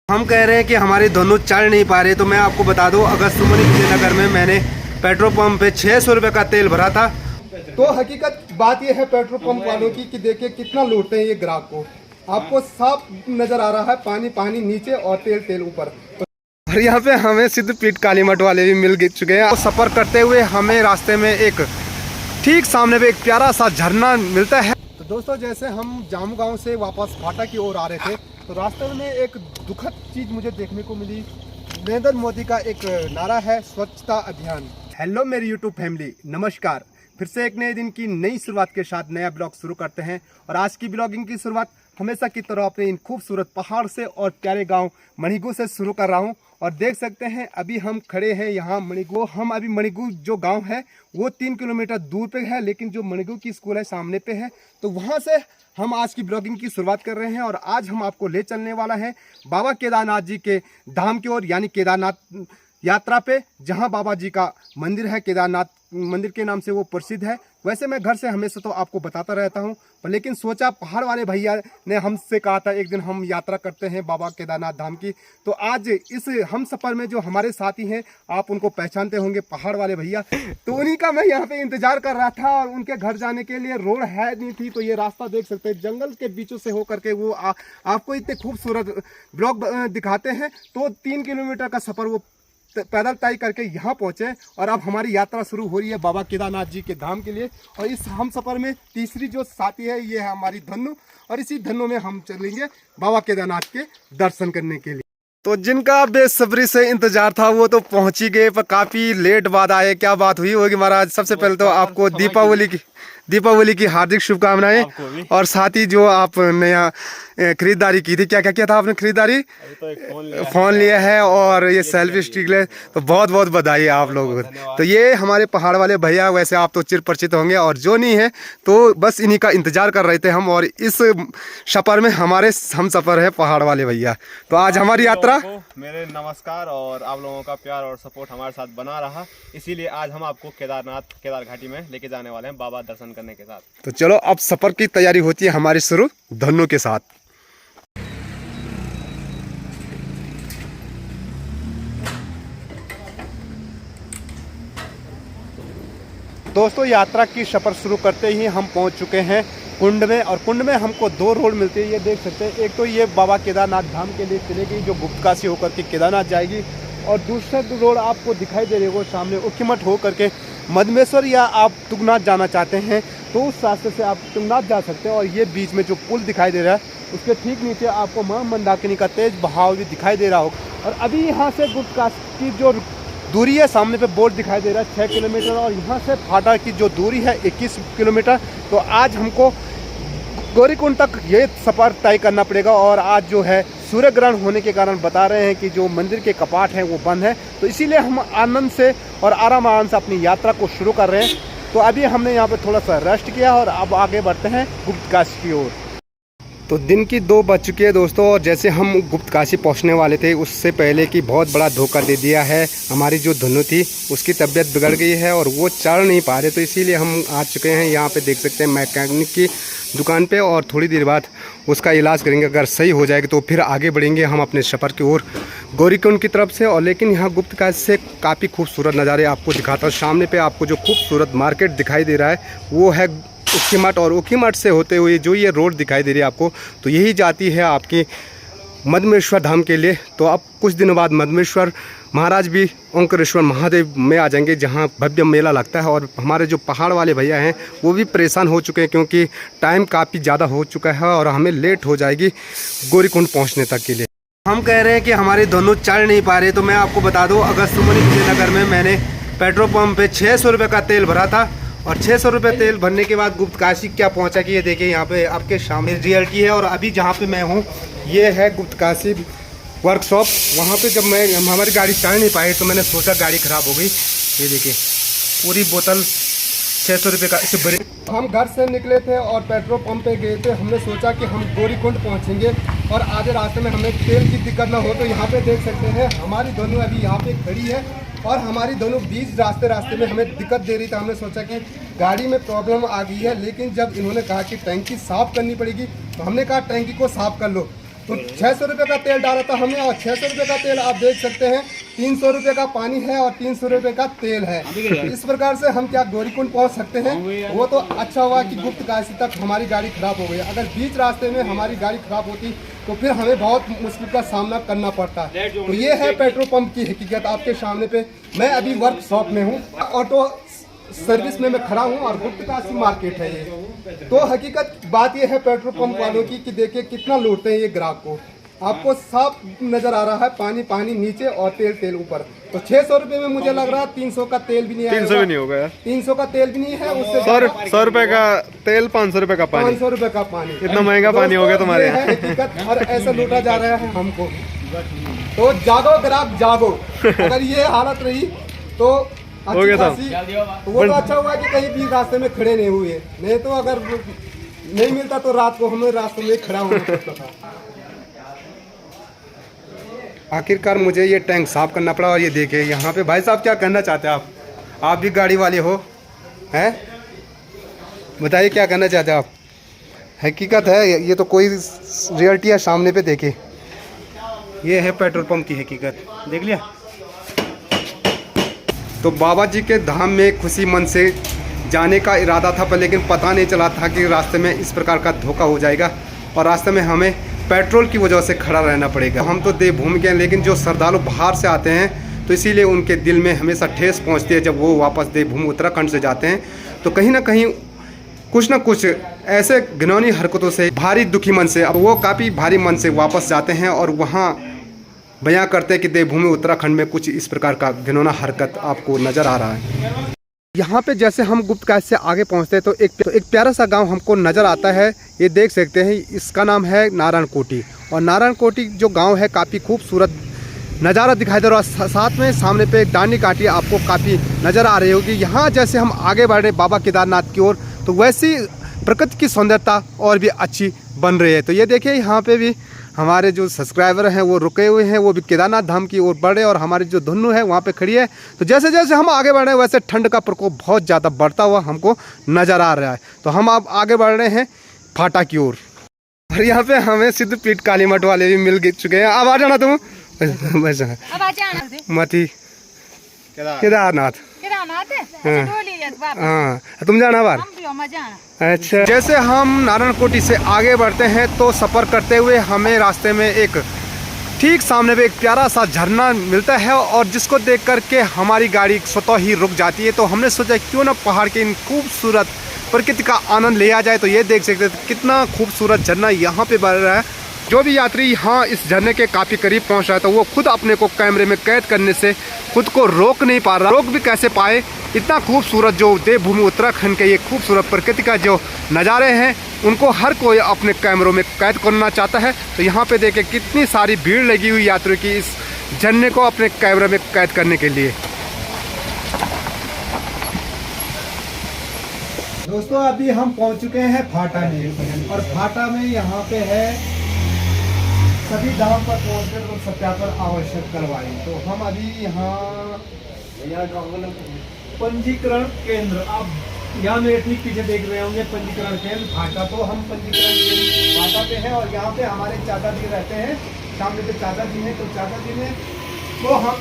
हम कह रहे हैं कि हमारी दोनों चढ़ नहीं पा रहे, तो मैं आपको बता दूं अगस्त्यमुनि विजयनगर में मैंने पेट्रोल पंप पे 600 रुपये का तेल भरा था। तो हकीकत बात यह है पेट्रोल पंप वालों की कि देखिए कितना लूटते हैं ये ग्राहक को। आपको साफ नजर आ रहा है, पानी पानी नीचे और तेल तेल ऊपर। और यहाँ पे हमें सिद्ध पीठ काली मठ वाले भी मिल चुके हैं। तो सफ़र करते हुए हमें रास्ते में एक ठीक सामने पे एक प्यारा सा झरना मिलता है। तो दोस्तों, जैसे हम जामू गांव से वापस फाटा की ओर आ रहे थे तो रास्ते में एक दुखद चीज मुझे देखने को मिली। नरेंद्र मोदी का एक नारा है, स्वच्छता अभियान। हेलो मेरी यूट्यूब फैमिली, नमस्कार। फिर से एक नए दिन की नई शुरुआत के साथ नया ब्लॉग शुरू करते हैं। और आज की ब्लॉगिंग की शुरुआत हमेशा की तरह अपने इन खूबसूरत पहाड़ से और प्यारे गांव मणिगू से शुरू कर रहा हूं। और देख सकते हैं अभी हम खड़े हैं यहाँ मणिगू। हम अभी मणिगू जो गांव है वो 3 किलोमीटर दूर पे है, लेकिन जो मणिगू की स्कूल है सामने पे है। तो वहाँ से हम आज की ब्लॉगिंग की शुरुआत कर रहे हैं। और आज हम आपको ले चलने वाला है बाबा केदारनाथ जी के धाम की ओर, यानी केदारनाथ यात्रा पे, जहां बाबा जी का मंदिर है। केदारनाथ मंदिर के नाम से वो प्रसिद्ध है। वैसे मैं घर से हमेशा तो आपको बताता रहता हूं, पर लेकिन सोचा पहाड़ वाले भैया ने हमसे कहा था एक दिन हम यात्रा करते हैं बाबा केदारनाथ धाम की। तो आज इस हम सफ़र में जो हमारे साथी हैं, आप उनको पहचानते होंगे, पहाड़ वाले भैया। तो उन्हीं का मैं यहाँ पे इंतजार कर रहा था। और उनके घर जाने के लिए रोड है नहीं थी, तो ये रास्ता देख सकते हैं जंगल के बीचों से होकर के वो आपको इतने खूबसूरत ब्लॉग दिखाते हैं। तो 3 किलोमीटर का सफ़र वो पैदल तय करके यहाँ पहुँचे। और अब हमारी यात्रा शुरू हो रही है बाबा केदारनाथ जी के धाम के लिए। और इस हम सफ़र में तीसरी जो साथी है ये है हमारी धन्नु। और इसी धन्नु में हम चलेंगे बाबा केदारनाथ के दर्शन करने के लिए। तो जिनका बेसब्री से इंतजार था वो तो पहुंच ही गए, पर काफ़ी लेट बाद आए। क्या बात हुई होगी महाराज? सबसे पहले तो आपको दीपावली की हार्दिक शुभकामनाएं। और साथ ही जो आपने यहाँ खरीदारी की थी, क्या क्या किया था आपने खरीदारी? तो एक फ़ोन लिया है और ये सेल्फी स्टिक ले, तो बहुत बहुत बधाई है आप लोगों को। तो ये हमारे पहाड़ वाले भैया, वैसे आप तो चिर परिचित होंगे, और जो नहीं है तो बस इन्हीं का इंतजार कर रहे थे हम। और इस सफ़र में हमारे हम सफ़र है पहाड़ वाले भैया। तो आज हमारी यात्रा, मेरे नमस्कार। और आप लोगों का प्यार और सपोर्ट हमारे साथ बना रहा, इसीलिए आज हम आपको केदार घाटी में लेके जाने वाले हैं बाबा दर्शन करने के साथ। तो चलो अब सफ़र की तैयारी होती है हमारी शुरू धन्नु के साथ। दोस्तों, यात्रा की सफ़र शुरू करते ही हम पहुंच चुके हैं कुंड में। और कुंड में हमको 2 रोड मिलती है, ये देख सकते हैं। एक तो ये बाबा केदारनाथ धाम के लिए चलेगी जो गुप्तकाशी होकर के केदारनाथ जाएगी। और दूसरा रोड आपको दिखाई दे रही है वो सामने उखीमठ होकर के मधमेश्वर, या आप तुंगनाथ जाना चाहते हैं तो उस रास्ते से आप तुंगनाथ जा सकते हैं। और ये बीच में जो पुल दिखाई दे रहा है उसके ठीक नीचे आपको मां मंदाकिनी का तेज बहाव भी दिखाई दे रहा होगा। और अभी यहाँ से गुप्तकाशी की जो दूरी है, सामने पे बोर्ड दिखाई दे रहा है 6 किलोमीटर। और यहाँ से फाटा की जो दूरी है 21 किलोमीटर। तो आज हमको गौरीकुंड तक ये सफ़र तय करना पड़ेगा। और आज जो है सूर्य ग्रहण होने के कारण बता रहे हैं कि जो मंदिर के कपाट हैं वो बंद है। तो इसीलिए हम आनंद से और आराम से अपनी यात्रा को शुरू कर रहे हैं। तो अभी हमने यहाँ पे थोड़ा सा रेस्ट किया और अब आगे बढ़ते हैं गुप्तकाशी की ओर। तो दिन की 2 बज चुकी है दोस्तों। और जैसे हम गुप्तकाशी पहुंचने वाले थे उससे पहले की बहुत बड़ा धोखा दे दिया है। हमारी जो धनु थी उसकी तबीयत बिगड़ गई है और वो चढ़ नहीं पा रहे। तो इसीलिए हम आ चुके हैं यहाँ पे, देख सकते हैं, मैकेनिक की दुकान पे। और थोड़ी देर बाद उसका इलाज करेंगे। अगर सही हो जाएगी तो फिर आगे बढ़ेंगे हम अपने सफ़र की ओर गौरीकुंड की तरफ से। और लेकिन यहाँ गुप्तकाशी से काफ़ी खूबसूरत नज़ारे आपको दिखाता हूँ। सामने पे आपको जो खूबसूरत मार्केट दिखाई दे रहा है वो है उखीमठ। और उखीमठ से होते हुए जो ये रोड दिखाई दे रही है आपको, तो यही जाती है आपकी मधमेश्वर धाम के लिए। तो अब कुछ दिनों बाद मधमेश्वर महाराज भी ओंकारेश्वर महादेव में आ जाएंगे, जहां भव्य मेला लगता है। और हमारे जो पहाड़ वाले भैया हैं वो भी परेशान हो चुके हैं क्योंकि टाइम काफ़ी ज़्यादा हो चुका है और हमें लेट हो जाएगी गौरीकुंड पहुंचने तक के लिए। हम कह रहे हैं कि हमारी दोनों चढ़ नहीं पा रहे, तो मैं आपको बता दूँ अगस्त्यमुनि विजयनगर में मैंने पेट्रोल पंप पे 600 रुपये का तेल भरा था। और 600 रुपये तेल भरने के बाद गुप्तकाशी क्या पहुंचा कि ये देखिए यहाँ पे आपके सामने रियलिटी है। और अभी जहाँ पे मैं हूँ ये है गुप्तकाशी वर्कशॉप। वहाँ पे जब हमारी गाड़ी चढ़ नहीं पाई तो मैंने सोचा गाड़ी ख़राब हो गई। ये देखिए पूरी बोतल 600 रुपये का इसे भरे। हम घर से निकले थे और पेट्रोल पंप पे गए थे। हमने सोचा कि हम गौरीकुंड पहुंचेंगे और आधे रास्ते में हमें तेल की दिक्कत ना हो। तो यहाँ पे देख सकते हैं हमारी दोनों अभी यहाँ पे खड़ी है और हमारी दोनों बीच रास्ते में हमें दिक्कत दे रही थी। हमने सोचा कि गाड़ी में प्रॉब्लम आ गई है, लेकिन जब इन्होंने कहा कि टैंकी साफ़ करनी पड़ेगी तो हमने कहा टैंकी को साफ़ कर लो। तो 600 रुपये का तेल डाला था हमने, और 600 रुपये का तेल आप देख सकते हैं 300 रुपये का पानी है और 300 रुपये का तेल है। इस प्रकार से हम क्या गौरीकुंड पहुंच सकते हैं। वो तो अच्छा हुआ कि गुप्तकाशी तक हमारी गाड़ी खराब हो गई, अगर बीच रास्ते में हमारी गाड़ी खराब होती तो फिर हमें बहुत मुश्किल का सामना करना पड़ता। तो ये है पेट्रोल पंप की हकीकत आपके सामने पे। मैं अभी वर्कशॉप में हूँ, ऑटो सर्विस में मैं खड़ा हूँ और गुप्तकाशी मार्केट है ये। तो हकीकत बात ये है पेट्रोल पंप वालों की कि देखिए कितना लूटते हैं ये ग्राहक को। आपको साफ नजर आ रहा है, पानी पानी नीचे और तेल तेल ऊपर। तो 600 रुपये में मुझे लग रहा है 300 का तेल भी नहीं है, 300 भी नहीं होगा यार, 300 का तेल भी नहीं है, उससे 100 रुपए का तेल, 500 रुपए का पानी, 500 रुपये का पानी। इतना महंगा पानी हो गया तुम्हारे यहाँ हकीकत, और ऐसा लूटा जा रहा है हमको। तो जागो ग्राहक जागो, अगर ये हालत रही तो अच्छी खासी, वो तो अच्छा हुआ कि कहीं भी रास्ते में खड़े नहीं हुए, नहीं तो अगर नहीं मिलता तो रात को हमें रास्ते में खड़ा होना पड़ता था। आखिरकार मुझे ये टैंक साफ करना पड़ा। और ये देखिए यहाँ पे भाई साहब क्या करना चाहते हैं आप भी गाड़ी वाले हो हैं, बताइए क्या करना चाहते हैं आप। हकीकत है ये तो कोई रियलिटी है सामने पे, देखिए ये है पेट्रोल पंप की हकीकत, देख लिया। तो बाबा जी के धाम में खुशी मन से जाने का इरादा था, पर लेकिन पता नहीं चला था कि रास्ते में इस प्रकार का धोखा हो जाएगा और रास्ते में हमें पेट्रोल की वजह से खड़ा रहना पड़ेगा। हम तो देवभूमि के हैं, लेकिन जो श्रद्धालु बाहर से आते हैं तो इसीलिए उनके दिल में हमेशा ठेस पहुंचती है जब वो वापस देवभूमि उत्तराखंड से जाते हैं। तो कहीं ना कहीं कुछ ना कुछ ऐसे घिनौनी हरकतों से भारी दुखी मन से, अब वो काफ़ी भारी मन से वापस जाते हैं और वहाँ बयां करते हैं कि देवभूमि उत्तराखंड में कुछ इस प्रकार का घिनौना हरकत आपको नज़र आ रहा है। यहाँ पे जैसे हम गुप्तकाशी से आगे पहुँचते हैं तो एक प्यारा सा गांव हमको नज़र आता है। ये देख सकते हैं, इसका नाम है नारायण कोटी। और नारायण कोटी जो गांव है काफ़ी खूबसूरत नज़ारा दिखाई दे रहा है। साथ में सामने पे एक डांडी काठी आपको काफ़ी नज़र आ रही होगी। यहाँ जैसे हम आगे बढ़ रहे बाबा केदारनाथ की ओर, तो वैसी प्रकृति की सुंदरता और भी अच्छी बन रही है। तो ये देखिए यहाँ पे भी हमारे जो सब्सक्राइबर हैं वो रुके हुए हैं, वो भी केदारनाथ धाम की ओर बढ़ रहे हैं और हमारी जो धुन्नू है वहाँ पे खड़ी है। तो जैसे जैसे हम आगे बढ़ रहे हैं वैसे ठंड का प्रकोप बहुत ज़्यादा बढ़ता हुआ हमको नज़र आ रहा है। तो हम अब आगे बढ़ रहे हैं फाटा की ओर। और यहाँ पे हमें सिद्धपीठ काली मठ वाले भी मिल चुके हैं। अब आ जाना तुम मती केदारनाथ। हाँ तुम जाना बार। अच्छा, जैसे हम नारायण कोटी से आगे बढ़ते हैं तो सफ़र करते हुए हमें रास्ते में एक ठीक सामने पे एक प्यारा सा झरना मिलता है और जिसको देख करके हमारी गाड़ी स्वतः ही रुक जाती है। तो हमने सोचा क्यों ना पहाड़ के इन खूबसूरत प्रकृति का आनंद लिया जाए। तो ये देख सकते हैं कितना खूबसूरत झरना यहाँ पे बह रहा है। जो भी यात्री यहाँ इस झरने के काफ़ी करीब पहुँच रहा है तो वो खुद अपने को कैमरे में कैद करने से खुद को रोक नहीं पा रहा। रोक भी कैसे पाए, इतना खूबसूरत जो देवभूमि उत्तराखंड के ये खूबसूरत प्रकृति का जो नज़ारे हैं उनको हर कोई अपने कैमरों में कैद करना चाहता है। तो यहाँ पे देखें कितनी सारी भीड़ लगी हुई यात्रियों की इस झरने को अपने कैमरे में कैद करने के लिए। दोस्तों अभी हम पहुँच चुके हैं फाटा में, और फाटा में यहाँ पे है सभी धाम पर पहुँचकर लोग सत्यापन आवश्यक करवाएं। तो हम अभी यहाँ पंजीकरण केंद्र, आप यहाँ मेरे ठीक पीछे देख रहे होंगे पंजीकरण केंद्र फाटा। तो हम पंजीकरण केंद्र फाटा पे हैं और यहाँ पे हमारे चाचा जी रहते हैं। सामने पे चाचा जी हैं, तो चाचा जी ने तो हम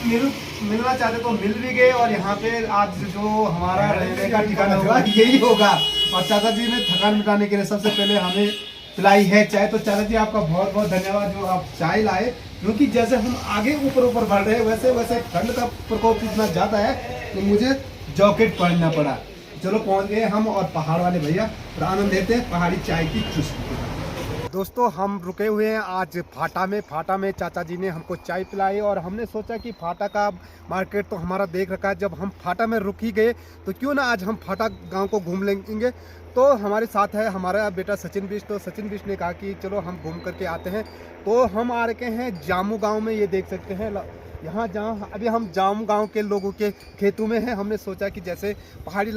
मिलना चाहते तो मिल भी गए। और यहाँ पे आज जो हमारा रहने का ठिकाना होगा यही होगा। और चाचा जी ने थकान मिटाने के लिए सबसे पहले हमें पिलाई है चाय। तो चाचा जी आपका बहुत बहुत धन्यवाद जो आप चाय लाए, क्योंकि जैसे हम आगे ऊपर बढ़ रहे हैं वैसे वैसे ठंड का प्रकोप इतना ज़्यादा है कि मुझे जैकेट पहनना पड़ा। चलो पहुंच गए हम और पहाड़ वाले भैया और आनंद लेते हैं पहाड़ी चाय की चुस्की। दोस्तों हम रुके हुए हैं आज फाटा में। फाटा में चाचा जी ने हमको चाय पिलाई और हमने सोचा कि फाटा का मार्केट तो हमारा देख रखा है, जब हम फाटा में रुक ही गए तो क्यों ना आज हम फाटा गांव को घूम लेंगे। तो हमारे साथ है हमारा बेटा सचिन बिष्ट। तो सचिन बिष्ट ने कहा कि चलो हम घूम करके आते हैं। तो हम आ रखे हैं जामू गांव में। ये देख सकते हैं यहाँ जहाँ अभी हम जामू गांव के लोगों के खेतों में हैं। हमने सोचा कि जैसे पहाड़ी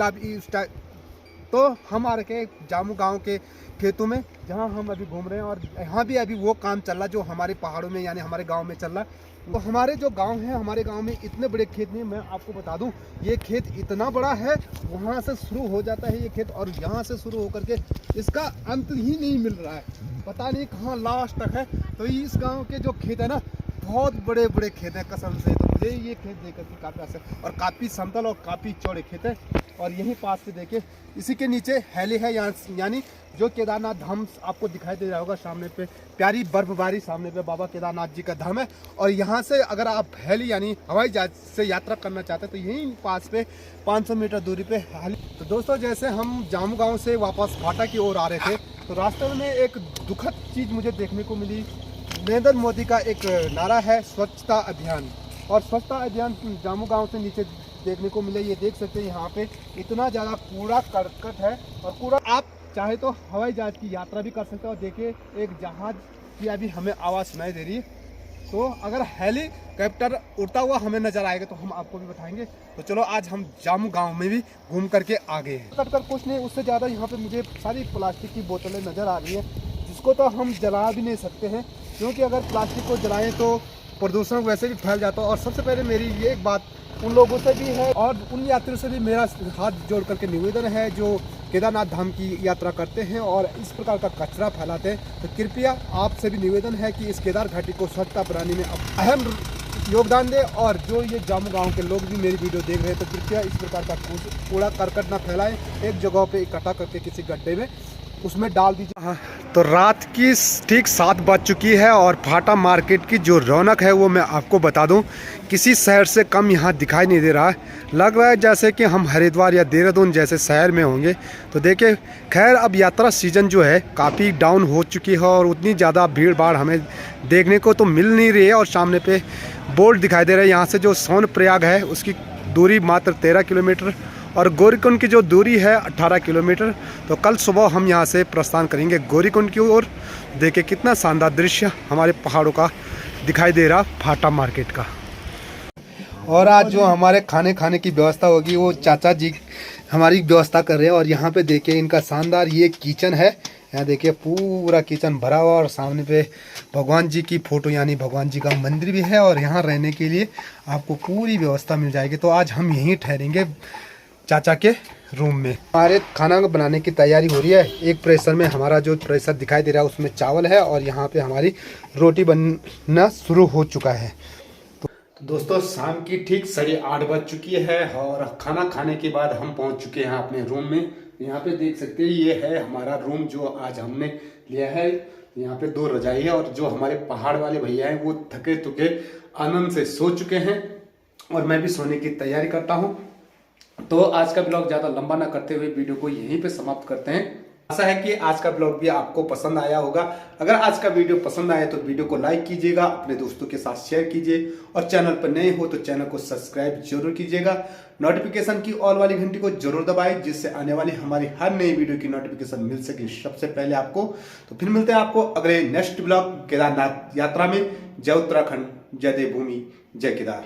तो हम आ रखे जामू गांव के खेतों में, जहां हम अभी घूम रहे हैं। और यहाँ भी अभी वो काम चल रहा जो हमारे पहाड़ों में यानी हमारे गांव में चल रहा है। तो हमारे जो गांव है, हमारे गांव में इतने बड़े खेत नहीं। मैं आपको बता दूं, ये खेत इतना बड़ा है, वहाँ से शुरू हो जाता है ये खेत और यहाँ से शुरू होकर के इसका अंत ही नहीं मिल रहा है, पता नहीं कहाँ लास्ट तक है। तो इस गाँव के जो खेत है ना, बहुत बड़े बड़े खेत हैं कसम से। तो मुझे ये खेत देख करके काफ़ी अच्छा और काफ़ी समतल और काफ़ी चौड़े खेत है। और यहीं पास से देखिए, इसी के नीचे हैली है, यानी जो केदारनाथ धाम आपको दिखाई दे रहा होगा सामने पे, प्यारी बर्फबारी सामने पे बाबा केदारनाथ जी का धाम है। और यहाँ से अगर आप हैली यानी हवाई जहाज से यात्रा करना चाहते हैं तो यहीं पास पे 500 मीटर दूरी पे हैली। तो दोस्तों, जैसे हम जामू गाँव से वापस फाटा की ओर आ रहे थे, तो रास्ते में एक दुखद चीज़ मुझे देखने को मिली। नरेंद्र मोदी का एक नारा है, स्वच्छता अभियान। और स्वच्छता अभियान जामू गांव से नीचे देखने को मिले। ये देख सकते हैं यहाँ पे इतना ज़्यादा कूड़ा करकट है। और कूड़ा, आप चाहे तो हवाई जहाज की यात्रा भी कर सकते हो। और देखिए, एक जहाज की अभी हमें आवाज़ सुनाई दे रही है। तो अगर हेलीकॉप्टर उड़ता हुआ हमें नज़र आएगा तो हम आपको भी बताएंगे। तो चलो, आज हम जामू गांव में भी घूम करके आ गए हैं। कट कर कुछ नहीं, उससे ज़्यादा यहाँ पे मुझे सारी प्लास्टिक की बोतलें नज़र आ रही हैं, जिसको तो हम जला भी नहीं सकते हैं, क्योंकि अगर प्लास्टिक को जलाएं तो प्रदूषण वैसे भी फैल जाता है। और सबसे पहले मेरी ये एक बात उन लोगों से भी है और उन यात्रियों से भी मेरा हाथ जोड़ करके निवेदन है जो केदारनाथ धाम की यात्रा करते हैं और इस प्रकार का कचरा फैलाते हैं। तो कृपया आपसे भी निवेदन है कि इस केदार घाटी को स्वच्छता बनाने में अहम योगदान दें। और जो ये जामू गांव के लोग भी मेरी वीडियो देख रहे हैं, तो कृपया इस प्रकार का कूड़ा करकट ना फैलाएं, एक जगह पे इकट्ठा करके किसी गड्ढे में उसमें डाल दीजिए। हाँ, तो रात की ठीक 7 बज चुकी है और फाटा मार्केट की जो रौनक है वो मैं आपको बता दूं, किसी शहर से कम यहाँ दिखाई नहीं दे रहा है। लग रहा है जैसे कि हम हरिद्वार या देहरादून जैसे शहर में होंगे। तो देखिए, खैर अब यात्रा सीज़न जो है काफ़ी डाउन हो चुकी है और उतनी ज़्यादा भीड़ भाड़ हमें देखने को तो मिल नहीं रही है। और सामने पे बोर्ड दिखाई दे रहा है, यहाँ से जो सोनप्रयाग है उसकी दूरी मात्र 13 किलोमीटर और गौरीकुंड की जो दूरी है 18 किलोमीटर। तो कल सुबह हम यहाँ से प्रस्थान करेंगे गौरीकुंड की ओर। देखिए कितना शानदार दृश्य हमारे पहाड़ों का दिखाई दे रहा फाटा मार्केट का। और आज जो हमारे खाने की व्यवस्था होगी वो चाचा जी हमारी व्यवस्था कर रहे हैं। और यहाँ पे देखिए इनका शानदार ये किचन है, यहाँ देखिए पूरा किचन भरा हुआ और सामने पे भगवान जी की फ़ोटो यानी भगवान जी का मंदिर भी है। और यहाँ रहने के लिए आपको पूरी व्यवस्था मिल जाएगी। तो आज हम यहीं ठहरेंगे चाचा के रूम में। हमारे खाना बनाने की तैयारी हो रही है। एक प्रेशर में हमारा जो प्रेशर दिखाई दे रहा है उसमें चावल है और यहाँ पे हमारी रोटी बनना शुरू हो चुका है। तो दोस्तों, शाम की ठीक 8:30 बज चुकी है और खाना खाने के बाद हम पहुँच चुके हैं अपने रूम में। यहाँ पे देख सकते हैं ये है हमारा रूम जो आज हमने लिया है। यहाँ पे 2 रजाई है और जो हमारे पहाड़ वाले भैया हैं वो थके थुके आनंद से सो चुके हैं और मैं भी सोने की तैयारी करता हूँ। तो आज का ब्लॉग ज़्यादा लंबा ना करते हुए वीडियो को यहीं पे समाप्त करते हैं। आशा है कि आज का ब्लॉग भी आपको पसंद आया होगा। अगर आज का वीडियो पसंद आए तो वीडियो को लाइक कीजिएगा, अपने दोस्तों के साथ शेयर कीजिए और चैनल पर नए हो तो चैनल को सब्सक्राइब जरूर कीजिएगा। नोटिफिकेशन की ऑल वाली घंटी को जरूर दबाएं, जिससे आने वाली हमारी हर नई वीडियो की नोटिफिकेशन मिल सके सबसे पहले आपको। तो फिर मिलते हैं आपको अगले नेक्स्ट ब्लॉग केदारनाथ यात्रा में। जय उत्तराखंड, जय देवभूमि, जय केदार।